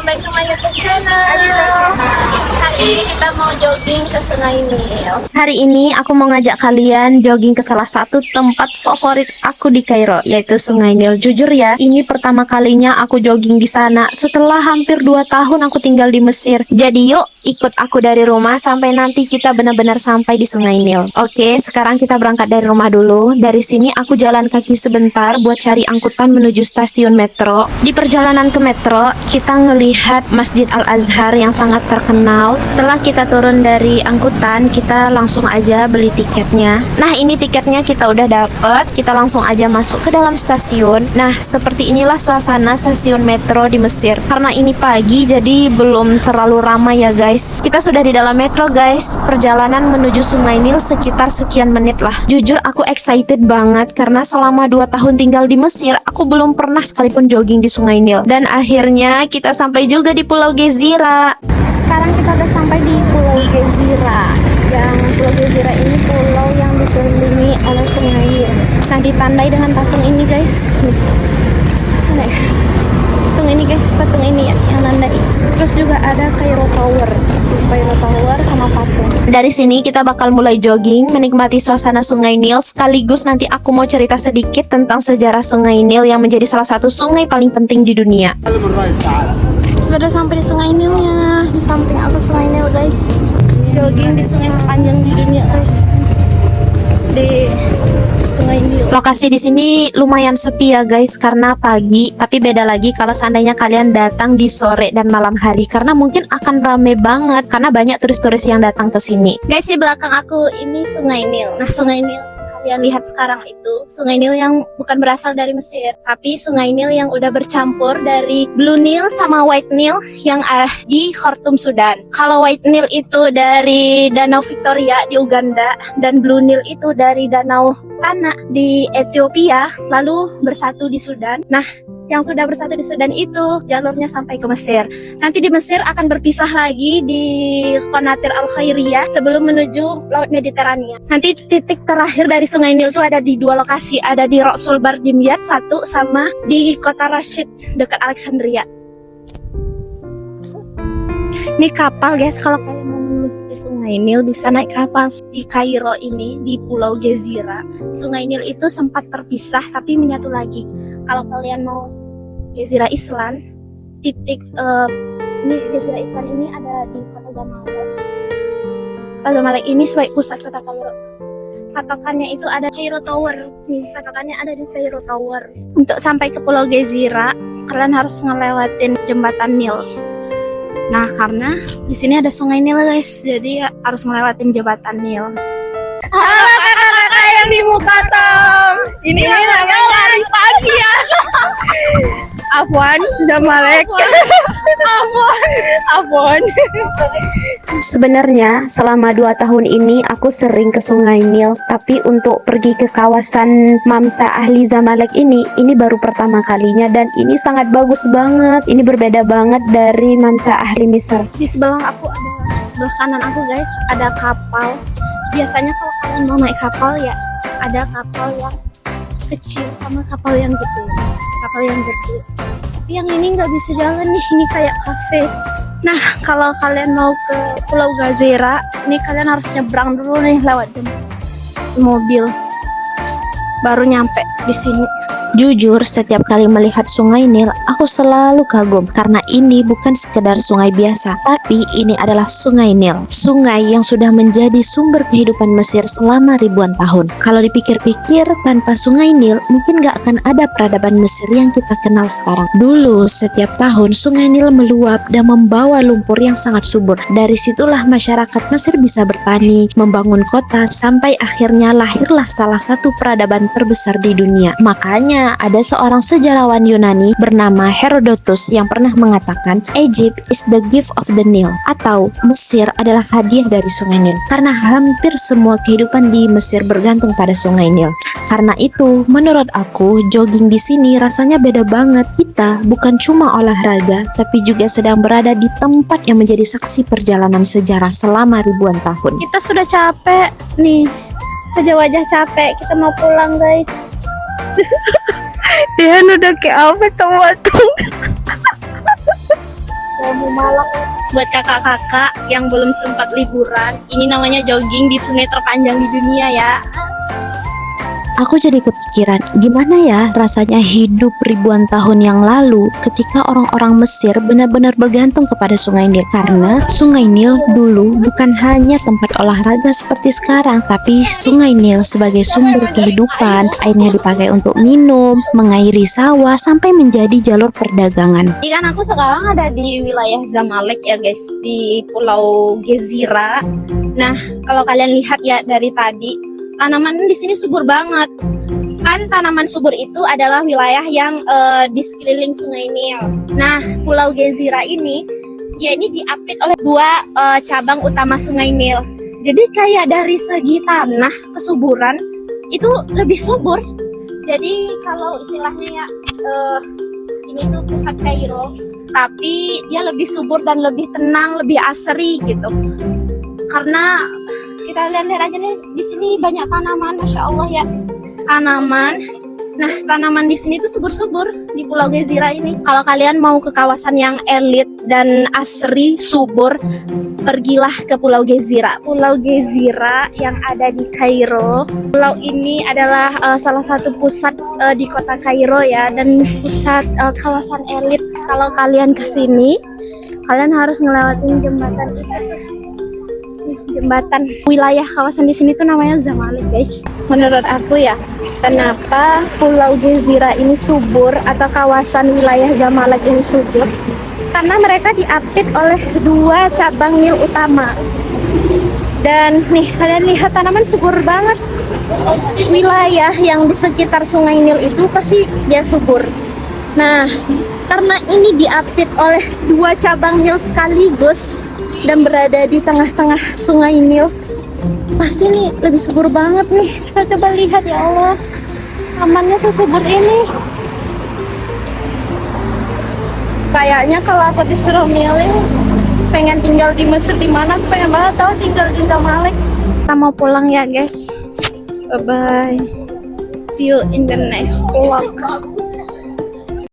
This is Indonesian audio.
welcome back to my YouTube channel. Hari ini kita mau jogging ke Sungai Nil. Hari ini aku mau ngajak kalian jogging ke salah satu tempat favorit aku di Kairo, yaitu Sungai Nil. Jujur ya, ini pertama kalinya aku jogging di sana setelah hampir 2 tahun aku tinggal di Mesir. Jadi yuk ikut aku dari rumah sampai nanti kita benar-benar sampai di Sungai Nil. Oke, sekarang kita berangkat dari rumah dulu. Dari sini aku jalan kaki sebentar buat cari angkutan menuju stasiun metro. Di perjalanan ke metro, kita ngelihat Masjid Al-Azhar yang sangat terkenal. Setelah kita turun dari angkutan, kita langsung aja beli tiketnya. Nah, ini tiketnya kita udah dapet. Kita langsung aja masuk ke dalam stasiun. Nah, seperti inilah suasana stasiun metro di Mesir. Karena ini pagi, jadi belum terlalu ramai ya guys. Kita sudah di dalam metro guys. Perjalanan menuju Sungai Nil sekitar sekian menit lah. Jujur aku excited banget karena selama 2 tahun tinggal di Mesir, aku belum pernah sekalipun jogging di Sungai Nil. Dan akhirnya kita sampai juga di Pulau Gezira. Sekarang kita udah sampai di Pulau Gezira. Yang Pulau Gezira ini pulau yang dikelilingi oleh Sungai Nil. Nah, ditandai dengan patung ini guys. Nih. Patung ini guys, patung ini ya yang nandai. Terus juga ada Cairo Tower sama patung. Dari sini kita bakal mulai jogging, menikmati suasana Sungai Nil, sekaligus nanti aku mau cerita sedikit tentang sejarah Sungai Nil yang menjadi salah satu sungai paling penting di dunia. Sudah sampai di Sungai Nilnya, di samping aku Sungai Nil guys. Jogging di sungai terpanjang di dunia guys. Di Sungai Nil. Lokasi di sini lumayan sepi ya guys karena pagi, tapi beda lagi kalau seandainya kalian datang di sore dan malam hari karena mungkin akan rame banget karena banyak turis-turis yang datang ke sini. Guys, di belakang aku ini Sungai Nil. Nah, Sungai Nil yang lihat sekarang itu Sungai Nil yang bukan berasal dari Mesir, tapi Sungai Nil yang udah bercampur dari Blue Nil sama White Nil yang di Khartoum, Sudan. Kalau White Nil itu dari Danau Victoria di Uganda dan Blue Nil itu dari Danau Tana di Ethiopia, lalu bersatu di Sudan. Nah, yang sudah bersatu di Sudan itu jalurnya sampai ke Mesir. Nanti di Mesir akan berpisah lagi di Qanatir Al-Khairiyah sebelum menuju Laut Mediterania. Nanti titik terakhir dari Sungai Nil itu ada di 2 lokasi, ada di Roksul Bardimiyat 1 sama di Kota Rashid dekat Alexandria. Ini kapal guys, kalau kalian mau menelusuri Sungai Nil bisa naik kapal. Di Kairo ini, di Pulau Gezira, Sungai Nil itu sempat terpisah tapi menyatu lagi. Kalau kalian mau Gezira Islan, titik ini Gezira Islan ini ada di Kota Zamalek. Kota Zamalek ini sebagai pusat kota Kairo. Patokannya itu ada Cairo Tower. Nih, patokannya ada di Cairo Tower. Untuk sampai ke Pulau Gezira, kalian harus ngelewatin jembatan Nil. Nah, karena di sini ada Sungai Nil guys, jadi harus ngelewatin jembatan Nil. Halo kakak-kakak yang di Mukatam. Ini namanya lari pagi ya. Afwan, Zamalek. Afwan. Sebenarnya selama 2 tahun ini aku sering ke Sungai Nil, tapi untuk pergi ke kawasan Mamsa Ahli Zamalek ini baru pertama kalinya dan ini sangat bagus banget. Ini berbeda banget dari Mamsa Ahli Misr. Di sebelah aku ada, sebelah kanan aku guys, ada kapal. Biasanya kalau kalian mau naik kapal ya ada kapal yang kecil sama kapal yang gede. Kapal yang gede. Tapi yang ini nggak bisa jalan nih, ini kayak kafe. Nah, kalau kalian mau ke Pulau Gezira, ini kalian harus nyebrang dulu nih lewat mobil. Baru nyampe di sini. Jujur, setiap kali melihat Sungai Nil, aku selalu kagum karena ini bukan sekedar sungai biasa, tapi ini adalah Sungai Nil. Sungai yang sudah menjadi sumber kehidupan Mesir selama ribuan tahun. Kalau dipikir-pikir, tanpa Sungai Nil, mungkin gak akan ada peradaban Mesir yang kita kenal sekarang. Dulu, setiap tahun Sungai Nil meluap dan membawa lumpur yang sangat subur. Dari situlah masyarakat Mesir bisa bertani, membangun kota, sampai akhirnya lahirlah salah satu peradaban terbesar di dunia. Makanya ada seorang sejarawan Yunani bernama Herodotus yang pernah mengatakan Egypt is the gift of the Nile, atau Mesir adalah hadiah dari Sungai Nil, karena hampir semua kehidupan di Mesir bergantung pada Sungai Nil. Karena itu, menurut aku, jogging di sini rasanya beda banget. Kita bukan cuma olahraga, tapi juga sedang berada di tempat yang menjadi saksi perjalanan sejarah selama ribuan tahun. Kita sudah capek nih, wajah-wajah capek, kita mau pulang guys. Dia udah kayak apa tuh? kamu malam. Buat kakak-kakak yang belum sempat liburan, ini namanya jogging di sungai terpanjang di dunia ya. Aku jadi kepikiran, gimana ya rasanya hidup ribuan tahun yang lalu ketika orang-orang Mesir benar-benar bergantung kepada Sungai Nil. Karena Sungai Nil dulu bukan hanya tempat olahraga seperti sekarang, tapi Sungai Nil sebagai sumber kehidupan, airnya dipakai untuk minum, mengairi sawah, sampai menjadi jalur perdagangan. Ikan aku sekarang ada di wilayah Zamalek ya guys, di Pulau Gezira. Nah, kalau kalian lihat ya dari tadi, tanaman di sini subur banget. Kan tanaman subur itu adalah wilayah yang di sekeliling Sungai Nil. Nah, Pulau Gezira ini, ya ini diapit oleh dua cabang utama Sungai Nil. Jadi kayak dari segi tanah kesuburan itu lebih subur. Jadi kalau istilahnya ya ini tuh pusat Kairo, tapi dia lebih subur dan lebih tenang, lebih asri gitu. Karena kita lihat aja deh, di sini banyak tanaman, masya Allah ya, tanaman. Nah, tanaman di sini tuh subur-subur di Pulau Gezira ini. Kalau kalian mau ke kawasan yang elit dan asri, subur, pergilah ke Pulau Gezira. Pulau Gezira yang ada di Kairo. Pulau ini adalah salah satu pusat di kota Kairo ya, dan pusat kawasan elit. Kalau kalian kesini, kalian harus ngelewatin jembatan itu. Jembatan wilayah kawasan di sini tuh namanya Zamalek guys. Menurut aku ya, kenapa Pulau Gezira ini subur atau kawasan wilayah Zamalek ini subur? Karena mereka diapit oleh dua cabang Nil utama. Dan nih kalian lihat tanaman subur banget. Wilayah yang di sekitar Sungai Nil itu pasti dia subur. Nah, karena ini diapit oleh dua cabang Nil sekaligus dan berada di tengah-tengah Sungai Nil, pasti nih lebih subur banget nih. Kita coba lihat ya Allah, tamannya sesubur ini. Kayaknya kalau aku disuruh milih pengen tinggal di Mesir di mana, aku pengen banget tahu tinggal di Zamalek. Kita mau pulang ya guys. Bye bye. See you in the next vlog.